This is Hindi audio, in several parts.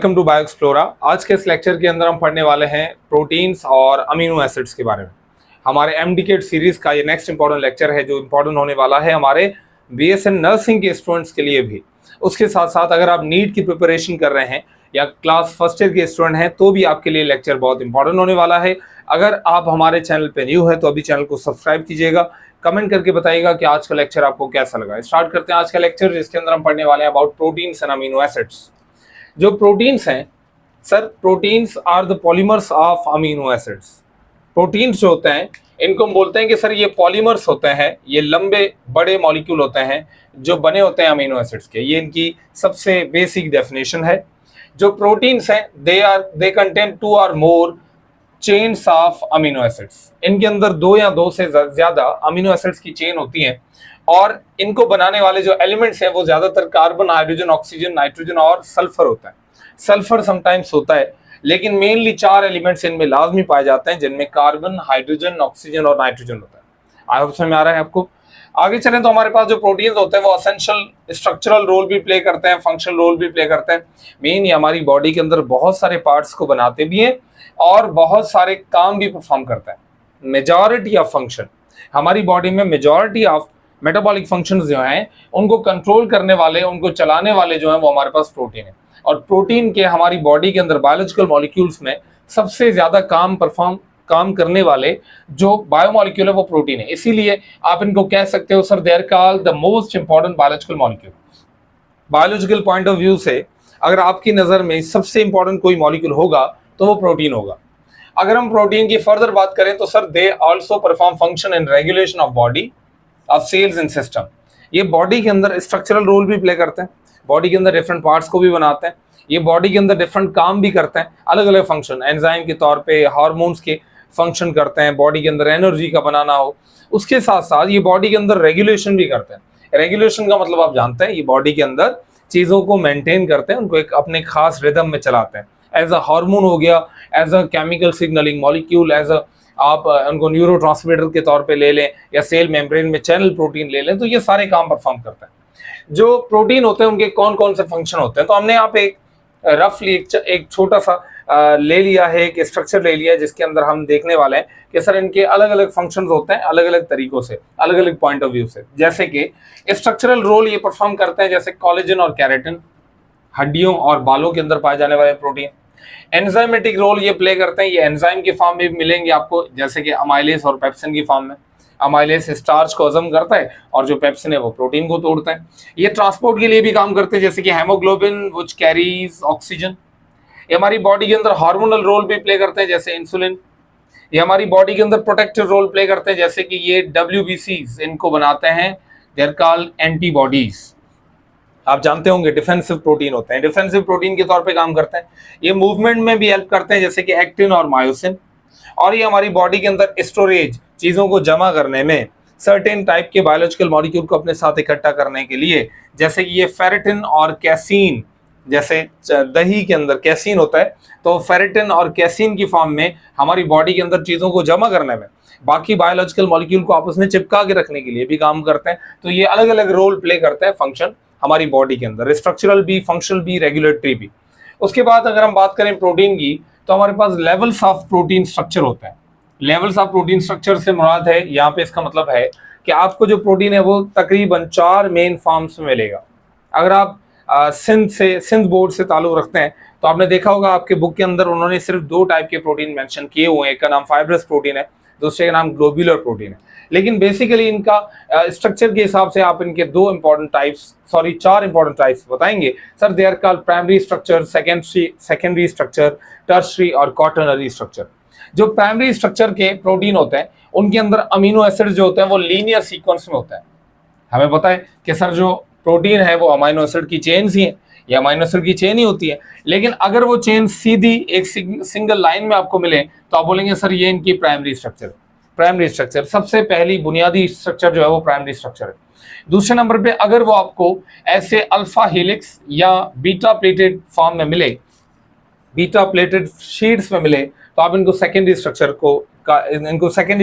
Welcome to bio explorer. आज के इस लेक्चर के अंदर हम पढ़ने वाले हैं प्रोटीन्स और अमीनो एसिड्स के बारे में। हमारे एमडीकेट सीरीज का ये नेक्स्ट इंपॉर्टेंट लेक्चर है जो इंपॉर्टेंट होने वाला है हमारे बीएसएन नर्सिंग के स्टूडेंट्स के लिए भी। उसके साथ साथ अगर आप नीट की प्रिपरेशन कर रहे हैं या क्लास फर्स्ट ईयर के स्टूडेंट हैं तो भी आपके लिए लेक्चर बहुत इंपॉर्टेंट होने वाला है। अगर आप हमारे चैनल पे न्यू है तो अभी चैनल को सब्सक्राइब कीजिएगा, कमेंट करके बताइएगा कि आज का लेक्चर आपको कैसा लगा। स्टार्ट करते हैं आज का लेक्चर जिसके अंदर हम पढ़ने वाले हैं about proteins and amino acids. जो प्रोटीन्स हैं sir, proteins are the polymers of amino acids. Proteins जो होते हैं इनको हम बोलते हैं कि सर ये पॉलीमर्स होते हैं, ये लंबे बड़े मॉलिक्यूल होते हैं जो बने होते हैं अमीनो एसिड्स के। ये इनकी सबसे बेसिक डेफिनेशन है। जो प्रोटीन्स हैं दे कंटेन 2 और मोर चेन्स ऑफ अमीनो एसिड्स। इनके अंदर 2 या 2 से ज्यादा अमीनो एसिड्स की चेन होती है और इनको बनाने वाले जो एलिमेंट्स हैं वो ज्यादातर कार्बन, हाइड्रोजन, ऑक्सीजन, नाइट्रोजन और सल्फर होता है। सल्फर समटाइम्स होता है लेकिन मेनली 4 एलिमेंट्स इनमें लाजमी पाए जाते हैं जिनमें कार्बन, हाइड्रोजन, ऑक्सीजन और नाइट्रोजन होता है। आई होप समझ में आ रहा है आपको। आगे चलें तो हमारे पास जो प्रोटीन्स होते हैं वो असेंशियल स्ट्रक्चरल रोल भी प्ले करते हैं, फंक्शनल रोल भी प्ले करते हैं। मेन ये हमारी बॉडी के अंदर बहुत सारे पार्ट्स को बनाते भी हैं और बहुत सारे काम भी परफॉर्म करता है। मेजॉरिटी ऑफ फंक्शन हमारी बॉडी में, मेजॉरिटी ऑफ मेटाबॉलिक फंक्शंस जो हैं उनको कंट्रोल करने वाले, उनको चलाने वाले जो हैं वो हमारे पास प्रोटीन है। और प्रोटीन के हमारी बॉडी के अंदर बायोलॉजिकल मॉलिक्यूल्स में सबसे ज्यादा काम करने वाले जो बायोमॉलिक्यूल है वो प्रोटीन है। इसीलिए आप इनको कह सकते हो sir they are called the most important biological molecule. Biological point of view से अगर आपकी नजर में सबसे इंपॉर्टेंट कोई मॉलिक्यूल होगा तो वो प्रोटीन होगा। अगर हम प्रोटीन की फर्दर बात करें तो sir they also perform function in regulation of body of cells in system. ये बॉडी के अंदर स्ट्रक्चरल रोल भी प्ले करते हैं, बॉडी के अंदर डिफरेंट पार्ट्स को भी बनाते हैं, ये बॉडी के अंदर डिफरेंट काम भी करते हैं, अलग अलग फंक्शन, एंजाइम के तौर पे हार्मोन्स के फंक्शन करते हैं, बॉडी के अंदर एनर्जी का बनाना हो। उसके साथ साथ ये बॉडी के अंदर रेगुलेशन भी करते हैं। रेगुलेशन का मतलब आप जानते हैं, ये बॉडी के अंदर चीज़ों को मेंटेन करते हैं, उनको एक अपने खास रिदम में चलाते हैं। एज अ हार्मोन हो गया, as a chemical signalling molecule, as a आप उनको न्यूरो ट्रांसमीटर के तौर पे ले लें या सेल मेम्ब्रेन में चैनल प्रोटीन ले लें, तो ये सारे काम परफॉर्म करते हैं। जो प्रोटीन होते हैं उनके कौन कौन से फंक्शन होते हैं, तो हमने यहाँ पे एक रफली एक छोटा सा ले लिया है, एक स्ट्रक्चर ले लिया है जिसके अंदर हम देखने वाले हैं कि सर इनके अलग अलग फंक्शंस होते हैं, अलग अलग तरीकों से, अलग अलग पॉइंट ऑफ व्यू से। जैसे कि स्ट्रक्चरल रोल ये परफॉर्म करते हैं जैसे कोलेजन और केराटिन, हड्डियों और बालों के अंदर पाए जाने वाले प्रोटीन। एंजाइमेटिक रोल ये प्ले करते हैं, ये एंजाइम के फॉर्म में मिलेंगे आपको, जैसे कि अमाइलेज और पेप्सिन की फॉर्म में। अमाइलेज स्टार्च को हजम करता है और जो पेप्सिन है वो प्रोटीन को तोड़ता है। ये ट्रांसपोर्ट के लिए भी काम करते हैं जैसे कि हेमोग्लोबिन व्हिच कैरीज ऑक्सीजन। ये हमारी बॉडी के अंदर हार्मोनल रोल भी प्ले करते हैं जैसे इंसुलिन। ये हमारी बॉडी के अंदर प्रोटेक्टिव रोल प्ले करते हैं जैसे कि ये WBCs इनको बनाते हैं, दे आर कॉल्ड एंटीबॉडीज। आप जानते होंगे डिफेंसिव प्रोटीन होते हैं, डिफेंसिव प्रोटीन के तौर पे काम करते हैं। ये मूवमेंट में भी हेल्प करते हैं जैसे कि एक्टिन और मायोसिन। और ये हमारी बॉडी के अंदर स्टोरेज, चीज़ों को जमा करने में, सर्टेन टाइप के बायोलॉजिकल मॉलिक्यूल को अपने साथ इकट्ठा करने के लिए, जैसे कि ये फेरेटिन और कैसीन, जैसे दही के अंदर कैसीन होता है तो फेरेटिन और कैसीन की फॉर्म में हमारी बॉडी के अंदर चीज़ों को जमा करने में, बाकी बायोलॉजिकल मॉलिक्यूल को आपस में चिपका के रखने के लिए भी काम करते हैं। तो ये अलग अलग रोल प्ले करते हैं फंक्शन हमारी बॉडी के अंदर, स्ट्रक्चरल भी, फंक्शनल भी, रेगुलेटरी भी। उसके बाद अगर हम बात करें प्रोटीन की तो हमारे पास लेवल्स ऑफ प्रोटीन स्ट्रक्चर होता है। लेवल्स ऑफ प्रोटीन स्ट्रक्चर से मुराद है यहाँ पे, इसका मतलब है कि आपको जो प्रोटीन है वो तकरीबन 4 मेन फॉर्म्स में मिलेगा। अगर आप सिंध बोर्ड से ताल्लुक रखते हैं तो आपने देखा होगा आपके बुक के अंदर उन्होंने सिर्फ 2 टाइप के प्रोटीन मेंशन किए हुए हैं, एक का नाम फाइब्रस प्रोटीन है, दूसरे का नाम ग्लोब्यूलर प्रोटीन है। लेकिन बेसिकली इनका स्ट्रक्चर के हिसाब से आप इनके 4 इंपॉर्टेंट टाइप्स बताएंगे। Sir they are called primary structure, secondary structure, tertiary और क्वाटरनरी स्ट्रक्चर। जो प्राइमरी स्ट्रक्चर के प्रोटीन होते हैं उनके अंदर अमीनो एसिड जो होते हैं वो लीनियर सीक्वेंस में होता है। हमें पता है कि सर जो प्रोटीन है वो अमीनो एसिड की चेन ही है, या अमीनो एसिड की चेन ही होती है। लेकिन अगर वो चेन सीधी एक सिंगल लाइन में आपको मिले तो आप बोलेंगे सर ये इनकी प्राइमरी स्ट्रक्चर। सबसे पहली बुनियादी स्ट्रक्चर जो है वो प्राइमरी स्ट्रक्चर है। दूसरे नंबर पे अगर वो आपको ऐसे अल्फा हेलिक्स या बीटा प्लेटेड फॉर्म में मिले, बीटा प्लेटेड शीट्स में मिले, तो आप इनको सेकेंडरी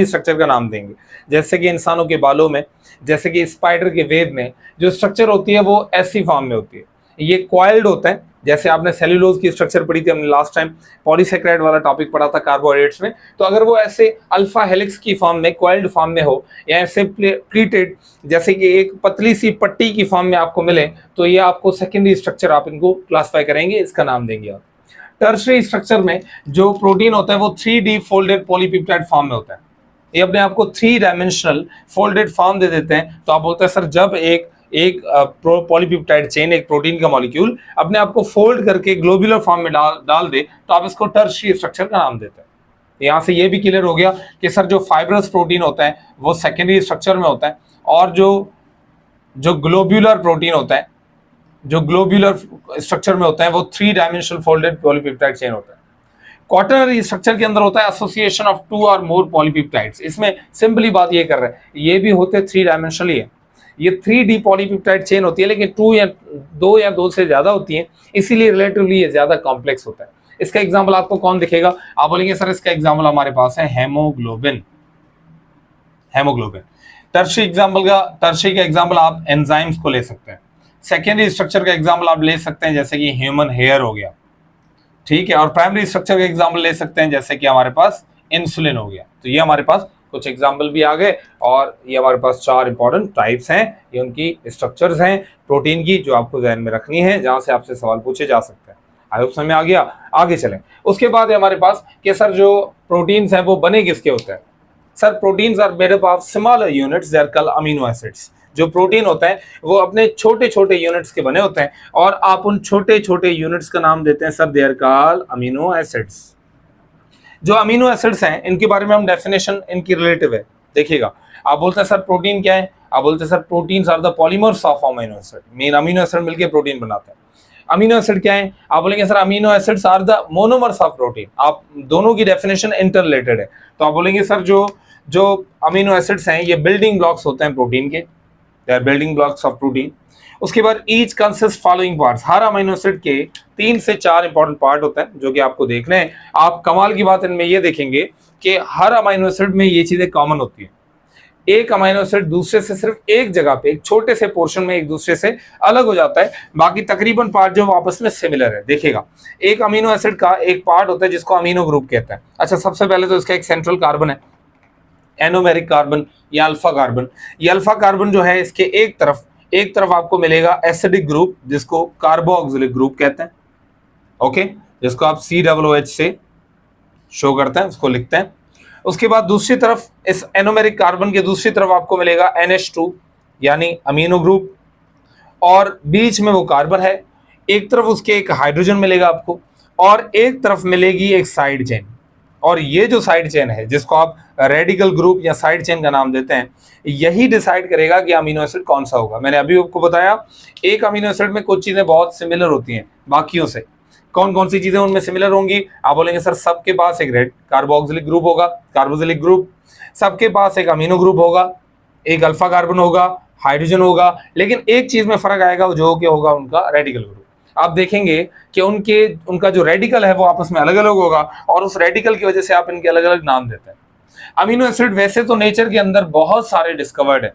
स्ट्रक्चर का नाम देंगे। जैसे कि इंसानों के बालों में, जैसे कि स्पाइडर के वेब में जो स्ट्रक्चर होती है वो ऐसी फॉर्म में होती है। ये कॉइल्ड होते हैं, जैसे आपने सेल्यूलोज की स्ट्रक्चर पढ़ी थी हमने लास्ट टाइम, पॉलीसेकेराइड वाला टॉपिक पढ़ा था कार्बोहाइड्रेट्स में। तो अगर वो ऐसे अल्फा हेलिक्स की फॉर्म में, कॉइल्ड फॉर्म में हो, या ऐसे प्लीटेड जैसे कि एक पतली सी पट्टी की फॉर्म में आपको मिले, तो ये आपको सेकेंडरी स्ट्रक्चर आप इनको क्लासिफाई करेंगे, इसका नाम देंगे आप। टर्शरी स्ट्रक्चर में जो प्रोटीन होता है वो 3D फोल्डेड पॉलीपेप्टाइड फॉर्म में होता है। ये अपने आप को 3 डायमेंशनल फोल्डेड फॉर्म दे देते हैं। तो आप बोलते हैं सर जब एक पॉलीपेप्टाइड चेन, एक प्रोटीन का मॉलिक्यूल अपने आप को फोल्ड करके ग्लोबुलर फॉर्म में डाल दे, तो आप इसको टर्शरी स्ट्रक्चर का नाम देते हैं। यहाँ से ये भी क्लियर हो गया कि सर जो फाइब्रस प्रोटीन होता है वो सेकेंडरी स्ट्रक्चर में होता है, और जो ग्लोबुलर प्रोटीन होता है, जो ग्लोबुलर स्ट्रक्चर में होता है, वो 3 डायमेंशनल फोल्डेड पॉलीपेप्टाइड चेन होता है। क्वाटरनरी स्ट्रक्चर के अंदर होता है एसोसिएशन ऑफ 2 और मोर पॉलीपेप्टाइड्स। इसमें सिंपली बात ये कर रहे हैं, ये भी होते 3 डायमेंशनली है, ये 3D पॉलीपेप्टाइड चेन होती है, लेकिन 2 से ज्यादा होती है, इसीलिए रिलेटिवली ये ज्यादा कॉम्प्लेक्स होता है। इसका एग्जांपल आपको कौन दिखेगा? आप बोलेंगे सर इसका एग्जांपल हमारे पास है हेमोग्लोबिन। टर्शरी का एग्जांपल आप एंजाइम्स को ले सकते हैं। सेकेंडरी स्ट्रक्चर का एग्जांपल आप ले सकते हैं जैसे कि ह्यूमन हेयर हो गया, ठीक है, और प्राइमरी स्ट्रक्चर का एग्जांपल ले सकते हैं जैसे कि हमारे पास इंसुलिन हो गया। तो ये हमारे पास कुछ एग्जाम्पल भी आ गए, और ये हमारे पास 4 इंपॉर्टेंट टाइप्स हैं, ये उनकी स्ट्रक्चर्स हैं प्रोटीन की, जो आपको ध्यान में रखनी है, जहां से आपसे सवाल पूछे जा सकते हैं। आई होप समझ में आ गया। आगे चलें। उसके बाद है हमारे पास कि सर जो प्रोटीन्स हैं वो बने किसके होते हैं? Sir proteins are made up of smaller units, they are called amino acids. जो प्रोटीन होता है वो अपने छोटे छोटे यूनिट्स के बने होते हैं, और आप उन छोटे छोटे यूनिट्स का नाम देते हैं sir they are called amino acids. जो अमीनो एसिड्स हैं इनके बारे में हम डेफिनेशन इनकी रिलेटिव है, देखिएगा। आप बोलते हैं सर प्रोटीन क्या है? आप बोलते हैं sir proteins are the polymers of amino acid. Main amino acid मिलकर प्रोटीन बनाते हैं। अमीनो एसिड क्या है? आप बोलेंगे sir amino acids are the monomers of protein. आप दोनों की डेफिनेशन इंटर रिलेटेड है। तो आप बोलेंगे सर जो अमीनो एसिड्स हैं ये बिल्डिंग ब्लॉक्स होते हैं प्रोटीन के, they are building blocks of protein. उसके बाद ईच कंसिस्ट फॉलोइंग पार्ट्स। हर अमीनो एसिड के 3 से 4 इंपॉर्टेंट पार्ट होते हैं जो कि आपको देखने हैं। आप कमाल की बात इनमें ये देखेंगे कि हर अमीनो एसिड में ये चीजें कॉमन होती है। एक अमीनो एसिड दूसरे से सिर्फ एक जगह पे, एक छोटे से पोर्शन में एक दूसरे से अलग हो जाता है, बाकी तकरीबन पार्ट जो आपस में सिमिलर है। देखिएगा, एक अमीनो एसिड का एक पार्ट होता है जिसको अमीनो ग्रुप कहते हैं। अच्छा, सबसे पहले तो इसका एक सेंट्रल कार्बन है, एनोमेरिक कार्बन या अल्फा कार्बन। ये अल्फा कार्बन जो है इसके एक तरफ आपको मिलेगा एसिडिक ग्रुप जिसको कार्बोक्सिलिक ग्रुप कहते हैं, ओके, जिसको आप COOH से शो करते हैं, उसको लिखते हैं। उसके बाद दूसरी तरफ इस एनोमेरिक कार्बन के दूसरी तरफ आपको मिलेगा NH2 यानी अमीनो ग्रुप, और बीच में वो कार्बन है। एक तरफ उसके एक हाइड्रोजन मिलेगा आपको, और एक तरफ मिलेगी एक साइड चेन। और ये जो साइड चेन है जिसको आप रेडिकल ग्रुप या साइड चेन का नाम देते हैं, यही डिसाइड करेगा कि अमीनो एसिड कौन सा होगा। मैंने अभी आपको बताया एक अमीनो एसिड में कुछ चीजें बहुत सिमिलर होती हैं बाकियों से। कौन कौन सी चीजें उनमें सिमिलर होंगी? आप बोलेंगे सर सबके पास एक रेड कार्बोक्सिलिक ग्रुप होगा, कार्बोक्सिलिक ग्रुप, सबके पास एक अमीनो ग्रुप होगा, एक अल्फा कार्बन होगा, हाइड्रोजन होगा, लेकिन एक चीज में फर्क आएगा, जो कि होगा उनका रेडिकल ग्रुप। आप देखेंगे कि उनका जो रेडिकल है वो आपस में अलग अलग होगा, और उस रेडिकल की वजह से आप इनके अलग अलग नाम देते हैं। अमीनो एसिड वैसे तो नेचर के अंदर बहुत सारे डिस्कवर्ड है।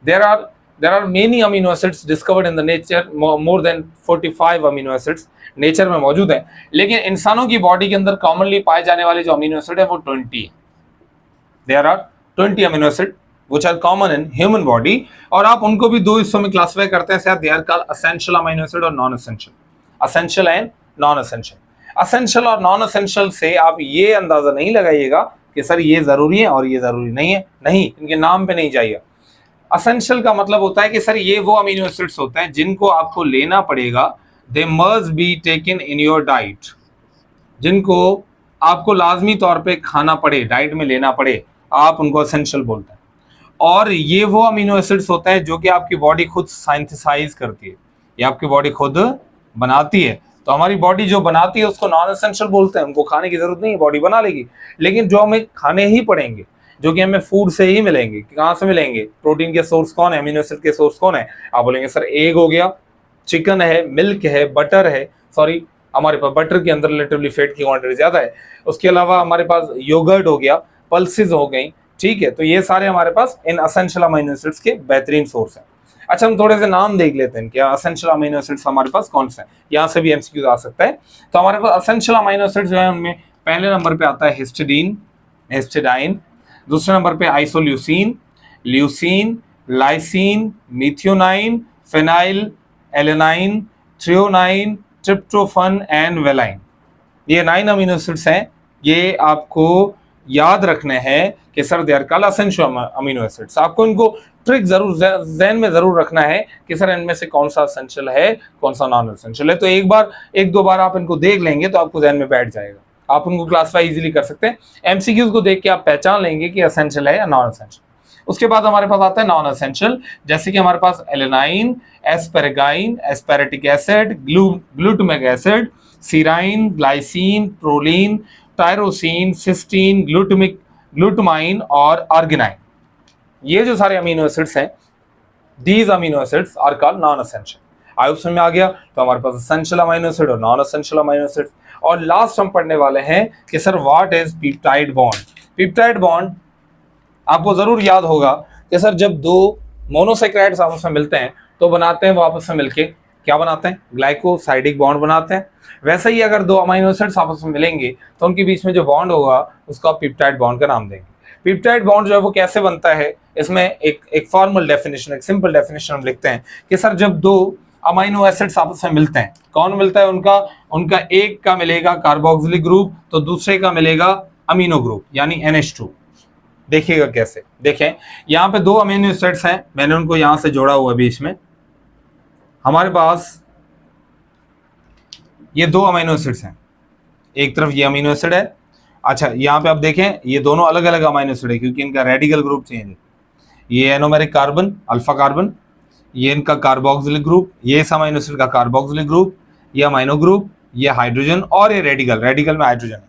There are many amino acids discovered in the nature, more than 45 amino acids nature में मौजूद है। लेकिन इंसानों की बॉडी के अंदर कॉमनली पाए जाने वाले जो अमीनो एसिड है वो 20 है। There are 20 amino acid which are common in human body, और आप उनको भी 2 हिस्सों में क्लासिफाई करते हैं sir, they are called essential amino acid और non essential, essential and non essential. essential और नॉन एसेंशियल से आप ये अंदाजा नहीं लगाइएगा कि सर ये जरूरी है और ये जरूरी नहीं है, नहीं, इनके नाम पे नहीं जाइए। essential का मतलब होता है कि सर ये वो अमीनो एसिड्स होते हैं जिनको आपको लेना पड़ेगा, they must be taken in your diet, जिनको आपको लाजमी तौर पे खाना पड़े, डाइट में लेना पड़े, आप उनको essential बोलते हैं। और ये वो अमीनो एसिड्स होते हैं जो कि आपकी बॉडी खुद साइंथेसाइज करती है, ये आपकी बॉडी खुद बनाती है। तो हमारी बॉडी जो बनाती है उसको नॉन एसेंशियल बोलते हैं, उनको खाने की जरूरत नहीं है, बॉडी बना लेगी। लेकिन जो हमें खाने ही पड़ेंगे, जो कि हमें फूड से ही मिलेंगे, कहाँ से मिलेंगे? प्रोटीन के सोर्स कौन है, अमीनो एसिड के सोर्स कौन है? आप बोलेंगे सर एग हो गया, चिकन है, मिल्क है, बटर है, सॉरी हमारे पास बटर के अंदर रिलेटिवली फैट की क्वांटिटी ज्यादा है। उसके अलावा हमारे पास योगर्ट हो गया, पल्सेस हो गई, ठीक है। तो ये सारे हमारे पास इन एसेंशियल अमीनो एसिड्स के बेहतरीन सोर्स हैं। अच्छा, हम थोड़े से नाम देख लेते हैं क्या असेंशियल अमीनो एसिड्स हमारे पास कौन से हैं, यहाँ से भी एमसीक्यू आ सकता है। तो हमारे पास असेंशियल अमीनो एसिड्स जो है उनमें पहले नंबर पे आता है हिस्टिडीन, हिस्टिडाइन, दूसरे नंबर पे isoleucine, leucine, lysine, methionine, phenyl alanine, threonine, tryptophan and valine. ये 9 अमीनो एसिड्स हैं। ये आपको याद रखने हैं कि sir they are called essential amino acids. आपको इनको ट्रिक जरूर ज़हन में जरूर रखना है कि सर इनमें से कौन सा असेंशियल है, कौन सा नॉन असेंशियल है। तो एक दो बार आप इनको देख लेंगे तो आपको ज़हन में बैठ जाएगा। आप उनको क्लासिफाई इजीली कर सकते हैं। एमसीक्यूज को देख के आप पहचान लेंगे कि असेंशियल है या नॉन असेंशियल। उसके बाद हमारे पास आता है नॉन असेंशियल, जैसे कि हमारे पास alanine, asparagine, aspartic acid, glutamic acid, serine, glycine, proline, tyrosine, cysteine, glutamine और आर्गिनाइन। ये जो सारे अमीनो एसिड्स हैं, these amino acids are called non essential. आई ऑप्शन में आ गया तो हमारे पास असेंशियल अमीनो एसिड और नॉन असेंशियल अमीनो एसिड्स। और लास्ट हम पढ़ने वाले हैं कि sir what is peptide bond. Peptide bond आपको जरूर याद होगा कि सर जब दो मोनोसैकेराइड्स आपस में मिलते हैं तो बनाते हैं वो आपस में मिलके क्या बनाते हैं, ग्लाइकोसाइडिक बॉन्ड बनाते हैं। वैसे ही अगर दो अमीनो एसिड्स आपस में मिलेंगे तो उनके बीच में जो बॉन्ड होगा उसको आप पेप्टाइड बॉन्ड का नाम देंगे। पेप्टाइड बॉन्ड जो है वो कैसे बनता है, इसमें एक फॉर्मल डेफिनेशन, एक सिंपल डेफिनेशन हम लिखते हैं कि सर जब दो अमीनो एसिड्स आपस में मिलते हैं, कौन मिलता है उनका एक का मिलेगा कार्बोक्सिलिक ग्रुप तो दूसरे का मिलेगा अमीनो ग्रुप यानी NH2। देखिएगा कैसे, देखें यहाँ पे दो अमीनो एसिड्स हैं, मैंने उनको यहां से जोड़ा हुआ बीच में। हमारे पास ये दो अमीनो एसिड्स हैं, एक तरफ ये अमीनो एसिड है। अच्छा, यहाँ पे आप देखें ये दोनों अलग अलग अमीनो एसिड है क्योंकि इनका रेडिकल ग्रुप चेंज है। ये एनोमेरिक कार्बन, अल्फा कार्बन, ये इनका कार्बोक्सिलिक ग्रुप, ये इस अमीनो एसिड का कार्बोक्सिलिक ग्रुप, ये अमीनो ग्रुप, ये हाइड्रोजन और ये रेडिकल में हाइड्रोजन है।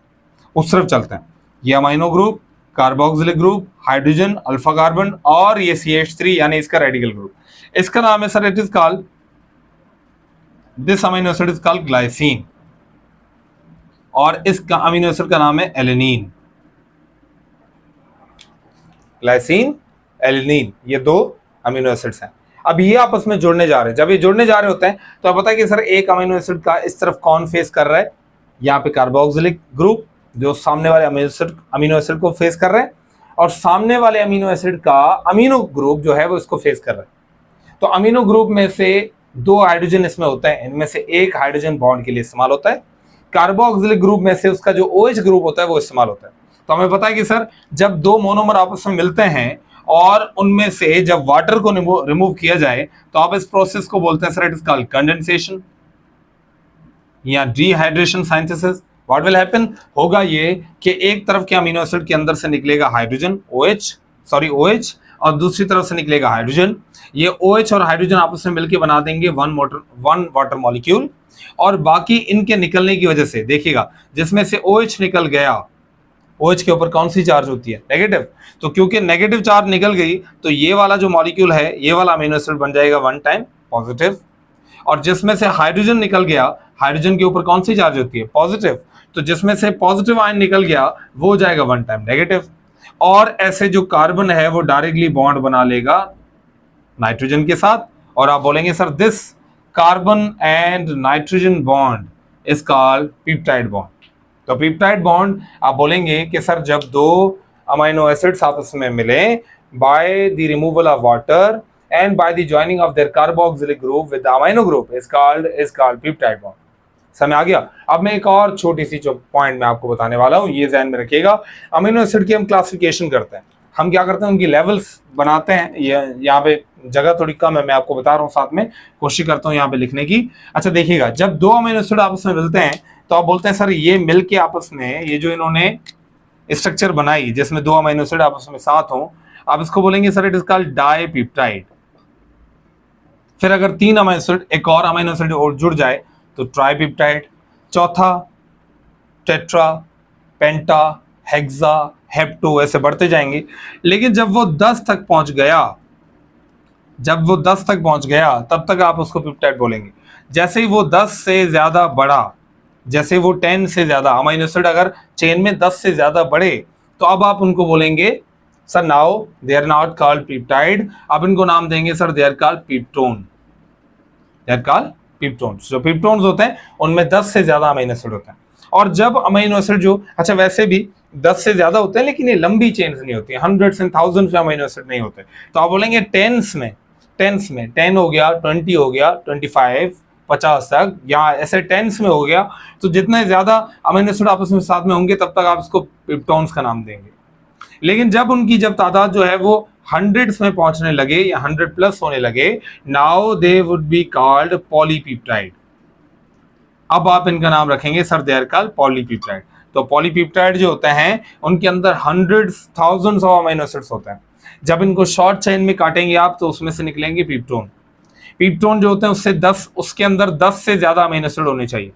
उस तरफ चलते हैं, ये amino group, carboxylic group, hydrogen, alpha carbon और ये CH3 यानी इसका रेडिकल ग्रुप। इसका नाम है sir, it is called, this amino acid is called glycine और इसका अमीनो एसिड का नाम है एलेनिन। ग्लाइसिन, एलेनिन, ये दो अमीनो एसिड्स हैं। अब ये आपस में जुड़ने जा रहे हैं। जब ये जुड़ने जा रहे होते हैं तो आप पता है कि सर एक अमीनो एसिड का इस तरफ कौन फेस कर रहा है, यहाँ पे कार्बोक्सिलिक ग्रुप जो सामने वाले अमीनो एसिड को फेस कर रहे हैं और सामने वाले अमीनो एसिड का अमीनो ग्रुप जो है वो इसको फेस कर रहा है। तो अमीनो ग्रुप में से दो हाइड्रोजन इसमें होता है, इनमें से एक हाइड्रोजन बॉन्ड के लिए इस्तेमाल होता है। कार्बोक्सिलिक ग्रुप में से उसका जो OH ग्रुप होता है वो इस्तेमाल होता है। तो हमें पता है कि सर जब दो मोनोमर आपस में मिलते हैं और उनमें से जब वाटर को रिमूव किया जाए तो आप इस प्रोसेस को बोलते हैं sir, it is called condensation या dehydration synthesis. What will happen, होगा ये कि एक तरफ के अमीनो एसिड के अंदर से निकलेगा हाइड्रोजन OH और दूसरी तरफ से निकलेगा हाइड्रोजन। ये OH और हाइड्रोजन आपस में मिलकर बना देंगे वन वाटर मॉलिक्यूल और बाकी इनके निकलने की वजह से देखिएगा जिसमें से OH निकल गया, OH के ऊपर कौन सी चार्ज होती है, नेगेटिव। तो क्योंकि नेगेटिव चार्ज निकल गई तो ये वाला जो मॉलिक्यूल है, ये वाला अमीनो एसिड बन जाएगा वन टाइम पॉजिटिव। और जिसमें से हाइड्रोजन निकल गया, हाइड्रोजन के ऊपर कौन सी चार्ज होती है, पॉजिटिव। तो जिसमें से पॉजिटिव आयन निकल गया वो हो जाएगा वन टाइम नेगेटिव। और ऐसे जो कार्बन है वो डायरेक्टली बॉन्ड बना लेगा नाइट्रोजन के साथ और आप बोलेंगे sir this carbon and nitrogen bond is called peptide bond. तो पेप्टाइड बॉन्ड आप बोलेंगे कि सर जब दो अमीनो एसिड्स आपस में मिले by the removal of water and by the joining of their carboxylic group with the amino group is called peptide bond. समझ आ गया। अब मैं एक और छोटी सी जो पॉइंट मैं आपको बताने वाला हूं, ये ध्यान में रखिएगा। अमीनो एसिड की हम क्लासिफिकेशन करते हैं, हम क्या करते हैं उनकी लेवल्स बनाते हैं। ये यहाँ पे जगह थोड़ी कम है, मैं आपको बता रहा हूँ, साथ में कोशिश करता हूँ यहाँ पे लिखने की। अच्छा देखिएगा, जब दो अमीनो एसिड आपस में मिलते हैं तो आप बोलते हैं सर ये मिल के आपस में, ये जो इन्होंने स्ट्रक्चर बनाई जिसमें दो अमीनो एसिड आपस में साथ हों, आप इसको बोलेंगे sir it is called dipeptide. फिर अगर तीन अमीनो एसिड, एक और अमीनो एसिड और जुड़ जाए तो ट्राइपेप्टाइड, चौथा टेट्रा, पेंटा, हेक्सा, हेप्टो, ऐसे बढ़ते जाएंगे। लेकिन जब वो 10 तक पहुंच गया तब तक आप उसको पेप्टाइड बोलेंगे। जैसे ही वो 10 से ज्यादा बढ़ा, जैसे वो 10 से ज्यादा अमीनो एसिड अगर चेन में 10 से ज्यादा बढ़े तो अब आप उनको बोलेंगे sir now they are not called peptide, अब इनको नाम देंगे sir they are called peptone, they are called peptones. जो पेप्टोन्स होते हैं उनमें 10 से ज्यादा अमीनो एसिड होते हैं, और जब अमीनो एसिड जो, अच्छा वैसे भी 10 से ज्यादा होते हैं लेकिन ये लंबी चेन्स नहीं होती, हंड्रेड्स एंड थाउजेंड्स में अमीनो एसिड नहीं होते, तो आप बोलेंगे टेंस में 10 हो गया, 20 हो गया, 25, 50 तक, या ऐसे टेंस में हो गया, तो जितने ज्यादा अमीनो एसिड आपस में साथ में होंगे तब तक आप इसको पेप्टोन्स का नाम देंगे। लेकिन जब उनकी जब तादाद जो है वो हंड्रेड्स में पहुंचने लगे या 100 प्लस होने लगे, now they would be called polypeptide. अब आप इनका नाम रखेंगे sir they are called polypeptide. तो पॉलीपेप्टाइड जो होते हैं उनके अंदर hundreds thousands of amino acids होते हैं। जब इनको शॉर्ट चेन में काटेंगे आप तो उसमें से निकलेंगे पेप्टोन। पेप्टोन जो होते हैं उससे 10, उसके अंदर 10 से ज्यादा अमीनो एसिड होने चाहिए,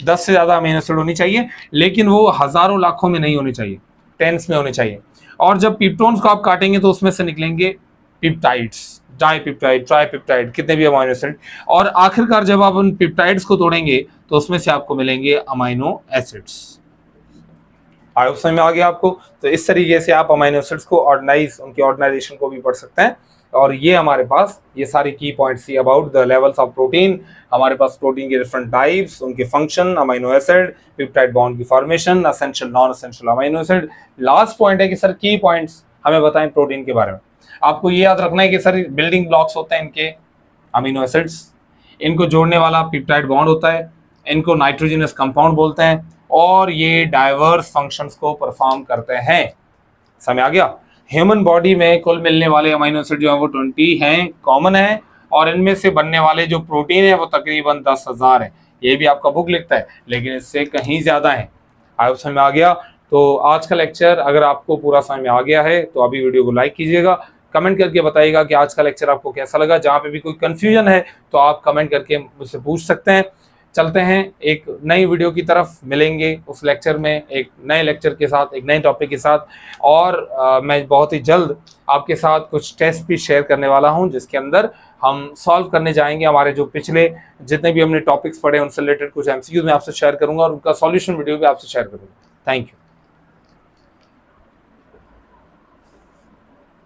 10 से ज्यादा अमीनो एसिड होनी चाहिए, लेकिन वो हजारों लाखों में नहीं होने चाहिए, टेंस में होने चाहिए। और जब पेप्टोन्स को आप काटेंगे तो उसमें से निकलेंगे पेप्टाइड्स, डाइपेप्टाइड, ट्राइपेप्टाइड, कितने भी अमीनो एसिड, और आखिरकार जब आप उन पेप्टाइड्स को तोड़ेंगे तो उसमें से आपको मिलेंगे अमीनो एसिड्स। आई होप समझ में आ गया आपको। तो इस तरीके से आप अमीनो एसिड्स को ऑर्गेनाइज, उनकी ऑर्गेनाइजेशन को भी पढ़ सकते हैं। और ये हमारे पास ये सारी की पॉइंट्स थी about the levels of protein. हमारे पास प्रोटीन के डिफरेंट टाइप्स, उनके function, amino acid, peptide bond की formation, essential non essential amino acid. Last point है कि सर की पॉइंट्स हमें बताएं प्रोटीन के बारे में। आपको ये याद रखना है कि सर बिल्डिंग ब्लॉक्स होते हैं इनके अमीनो एसिड्स, इनको जोड़ने वाला पेप्टाइड बॉन्ड होता है, इनको नाइट्रोजनस कंपाउंड बोलते हैं, और ये डाइवर्स फंक्शंस को परफॉर्म करते हैं। समझ आ गया। ह्यूमन बॉडी में कुल मिलने वाले अमीनो एसिड जो है वो 20 हैं, कॉमन है, और इनमें से बनने वाले जो प्रोटीन है वो तकरीबन 10,000 है। ये भी आपका बुक लिखता है, लेकिन इससे कहीं ज्यादा है। आप समझ में आ गया। तो आज का लेक्चर अगर आपको पूरा समझ में आ गया है तो अभी वीडियो को लाइक कीजिएगा, कमेंट करके बताइएगा कि आज का लेक्चर आपको कैसा लगा। जहाँ पे भी कोई कंफ्यूजन है तो आप कमेंट करके मुझसे पूछ सकते हैं। चलते हैं एक नई वीडियो की तरफ, मिलेंगे उस लेक्चर में एक नए लेक्चर के साथ, एक नए टॉपिक के साथ। और मैं बहुत ही जल्द आपके साथ कुछ टेस्ट भी शेयर करने वाला हूं, जिसके अंदर हम सॉल्व करने जाएंगे हमारे जो पिछले जितने भी हमने टॉपिक्स पढ़े उनसे रिलेटेड कुछ MCQ मैं आपसे शेयर करूंगा और उनका सॉल्यूशन वीडियो भी आपसे शेयर करूंगा। Thank you.